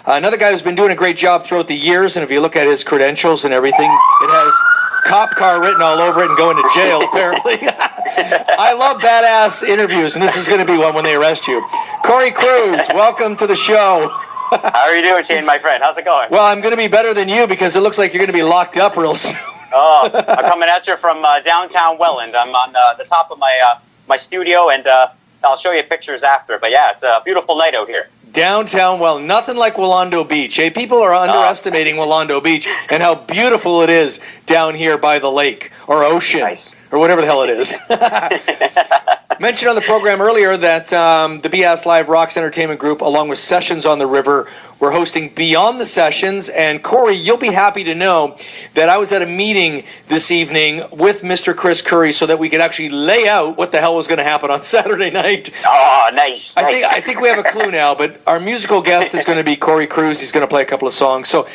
Another guy who's been doing a great job throughout the years, and if you look at his credentials and everything, it has cop car written all over it and going to jail, apparently. I love badass interviews, and this is going to be one when they arrest you. Cory Cruise, welcome to the show. How are you doing, Shane, my friend? How's it going? Well, I'm going to be better than you because it looks like you're going to be locked up real soon. Oh, I'm coming at you from downtown Welland. I'm on the top of my studio, and I'll show you pictures after. But yeah, it's a beautiful night out here. Downtown Welland, nothing like Willando Beach. Hey, people are underestimating Willando Beach and how beautiful it is down here by the lake or ocean. Nice. Or whatever the hell it is. Mentioned on the program earlier that the BS Live Rocks Entertainment Group, along with Sessions on the River, we're hosting Beyond the Sessions. And Cory, you'll be happy to know that I was at a meeting this evening with Mr. Chris Curry so that we could actually lay out what the hell was going to happen on Saturday night. Oh, nice. I think we have a clue now, but our musical guest is going to be Cory Cruise. He's going to play a couple of songs. So,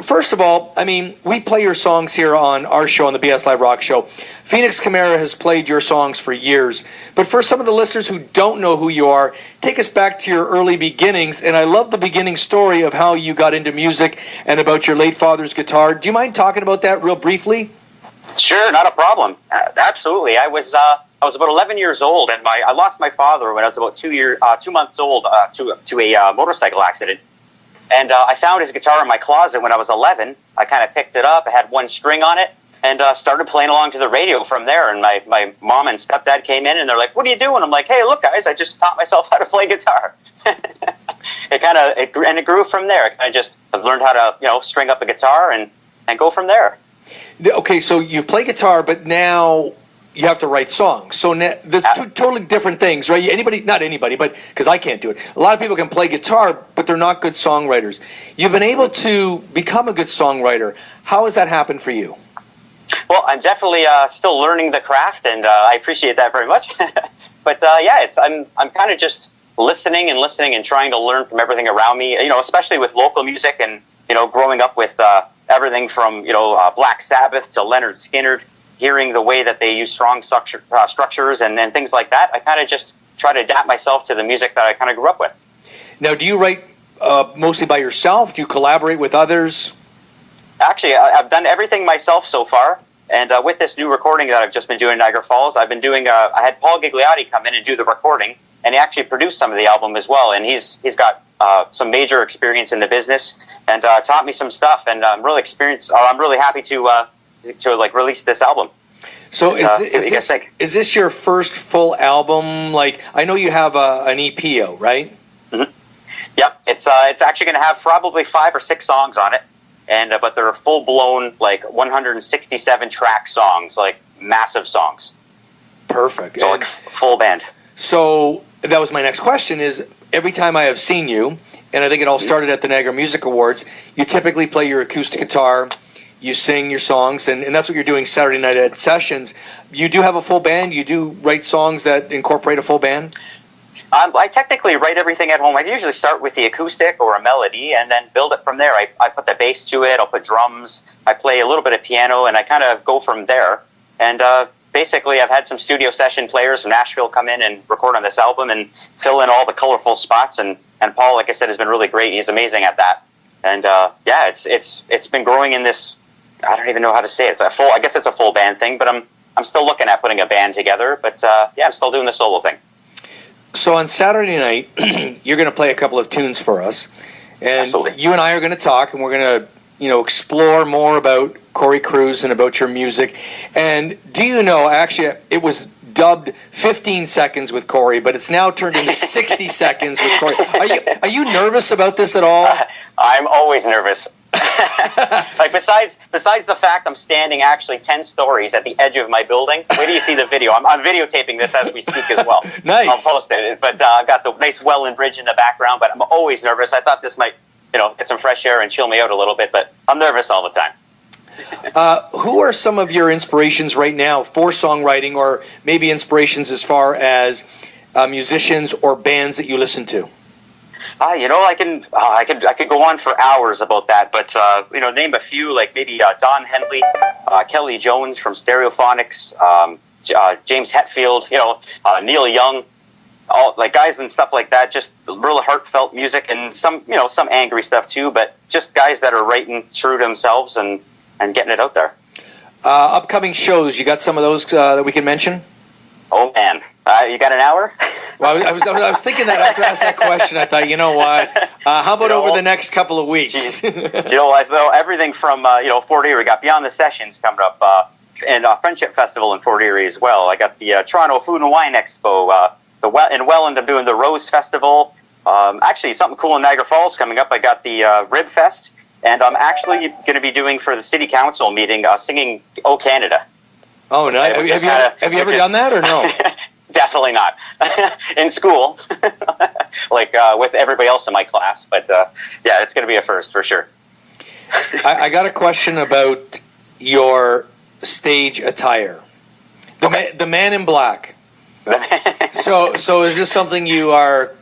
first of all, I mean, we play your songs here on our show, on the BS Live Rock Show. Phoenix Camara has played your songs for years. But for some of the listeners who don't know who you are, take us back to your early beginnings. And I love the beginning story of how you got into music and about your late father's guitar. Do you mind talking about that real briefly? Sure, not a problem. Absolutely. I was about 11 years old, and I lost my father when I was about 2 months old to a motorcycle accident. And I found his guitar in my closet when I was 11. I kind of picked it up. I had one string on it and started playing along to the radio from there. And my mom and stepdad came in and they're like, "What are you doing?" I'm like, "Hey, look, guys, I just taught myself how to play guitar." It grew from there. I've learned how to string up a guitar and go from there. Okay, so you play guitar, but now you have to write songs. So they're two totally different things, right? Not anybody, but because I can't do it. A lot of people can play guitar, but they're not good songwriters. You've been able to become a good songwriter. How has that happened for you? Well, I'm definitely still learning the craft, and I appreciate that very much. But I'm kind of just listening and trying to learn from everything around me. Especially with local music, and growing up with everything from Black Sabbath to Leonard Skinner. Hearing the way that they use strong structures and things like that, I kind of just try to adapt myself to the music that I kind of grew up with. Now, do you write mostly by yourself? Do you collaborate with others? Actually, I've done everything myself so far. And with this new recording that I've just been doing in Niagara Falls, I've been doing. I had Paul Gigliotti come in and do the recording, and he actually produced some of the album as well. And he's got some major experience in the business and taught me some stuff. And I'm really happy to release this album. So is this your first full album? Like, I know you have an EP out, right? Mm-hmm. Yep, it's actually going to have probably 5 or 6 songs on it, and but they're full blown 167 track songs, like massive songs. Perfect. So full band. So that was my next question. Is every time I have seen you, and I think it all started at the Niagara Music Awards, you typically play your acoustic guitar. You sing your songs, and that's what you're doing Saturday night at Sessions. You do have a full band? You do write songs that incorporate a full band? I technically write everything at home. I usually start with the acoustic or a melody and then build it from there. I put the bass to it. I'll put drums. I play a little bit of piano, and I kind of go from there. And basically, I've had some studio session players from Nashville come in and record on this album and fill in all the colorful spots. And Paul, like I said, has been really great. He's amazing at that. And it's been growing in this. I don't even know how to say it. I guess it's a full band thing, but I'm still looking at putting a band together. But I'm still doing the solo thing. So on Saturday night, you're going to play a couple of tunes for us, and Absolutely. You and I are going to talk, and we're going to explore more about Cory Cruise and about your music. And do you know? Actually, it was dubbed 15 seconds with Cory, but it's now turned into 60 seconds with Cory. Are you nervous about this at all? I'm always nervous. besides the fact I'm standing actually 10 stories at the edge of my building. Wait till you see the video. I'm videotaping this as we speak as well. Nice. I'll post it. But I've got the nice Welland Bridge in the background, but I'm always nervous. I thought this might, get some fresh air and chill me out a little bit, but I'm nervous all the time. Who are some of your inspirations right now for songwriting, or maybe inspirations as far as musicians or bands that you listen to? I could go on for hours about that, but name a few, like maybe Don Henley, Kelly Jones from Stereophonics, James Hetfield, Neil Young, all like guys and stuff like that, just real heartfelt music, and some some angry stuff too, but just guys that are writing true to themselves and getting it out there. Upcoming shows, you got some of those that we can mention? Oh man, you got an hour? Well, I was thinking that after I asked that question, I thought, you know what? How about over the next couple of weeks? Everything from Fort Erie. We got Beyond the Sessions coming up, and Friendship Festival in Fort Erie as well. I got the Toronto Food and Wine Expo. In Welland, I'm doing the Rose Festival. Actually, something cool in Niagara Falls coming up. I got the Rib Fest, and I'm actually going to be doing for the City Council meeting singing "Oh Canada." Oh, nice. Have you ever done that or no? Definitely not. In school, with everybody else in my class. But yeah, it's going to be a first for sure. I got a question about your stage attire. The man in black. So is this something you are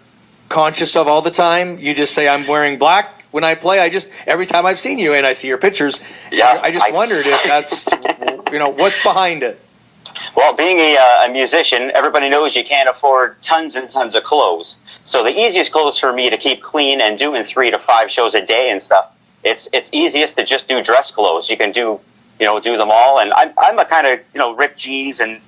conscious of all the time? You just say, I'm wearing black when I play. Every time I've seen you and I see your pictures, I just wondered if that's, what's behind it. Well, being a musician, everybody knows you can't afford tons and tons of clothes. So the easiest clothes for me to keep clean and doing 3 to 5 shows a day and stuff, it's easiest to just do dress clothes. You can do them all. And I'm a kind of, ripped jeans and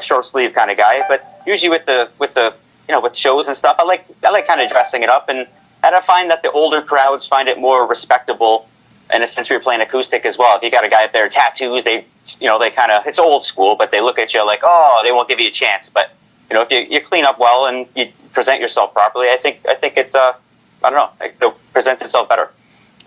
short sleeve kind of guy. But usually with shows and stuff, I like kind of dressing it up. And I find that the older crowds find it more respectable. And since we're playing acoustic as well, if you got a guy up there, tattoos, they kind of, it's old school, but they look at you like, oh, they won't give you a chance. But, if you clean up well and you present yourself properly, I think it, it presents itself better.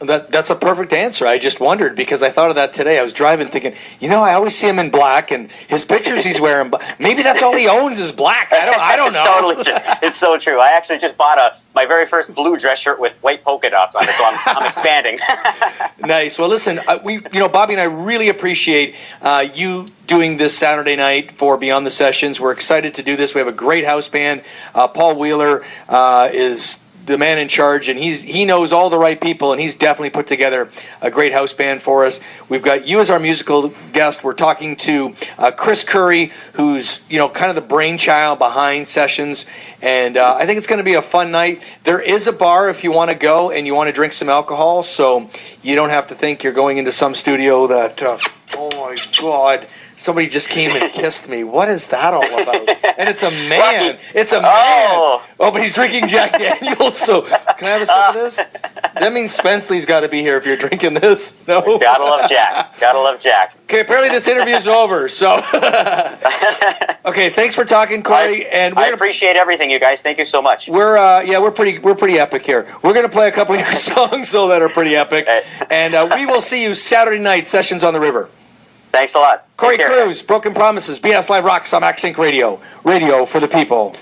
That's a perfect answer. I just wondered because I thought of that today. I was driving thinking, I always see him in black and his pictures he's wearing, maybe that's all he owns is black. I don't know. Totally true. It's so true. I actually just bought my very first blue dress shirt with white polka dots on it, so I'm expanding. Nice. Well, listen, Bobby and I really appreciate you doing this Saturday night for Beyond the Sessions. We're excited to do this. We have a great house band. Paul Wheeler is the man in charge, and he knows all the right people, and he's definitely put together a great house band for us. We've got you as our musical guest. We're talking to Chris Curry, who's kind of the brainchild behind Sessions, and I think it's going to be a fun night. There is a bar if you want to go and you want to drink some alcohol, so you don't have to think you're going into some studio that oh my God, somebody just came and kissed me. What is that all about? And it's a man. It's a man. Oh, but he's drinking Jack Daniels. So can I have a sip of this? That means Spensley's got to be here if you're drinking this. No. Gotta love Jack. Gotta love Jack. Okay, apparently this interview's over. So, okay, thanks for talking, Cory. I appreciate everything, you guys. Thank you so much. We're pretty epic here. We're gonna play a couple of your songs though that are pretty epic, and we will see you Saturday night. Sessions on the River. Thanks a lot. Cory Cruise, Broken Promises, BS Live Rocks on Max Inc. Radio. Radio for the people.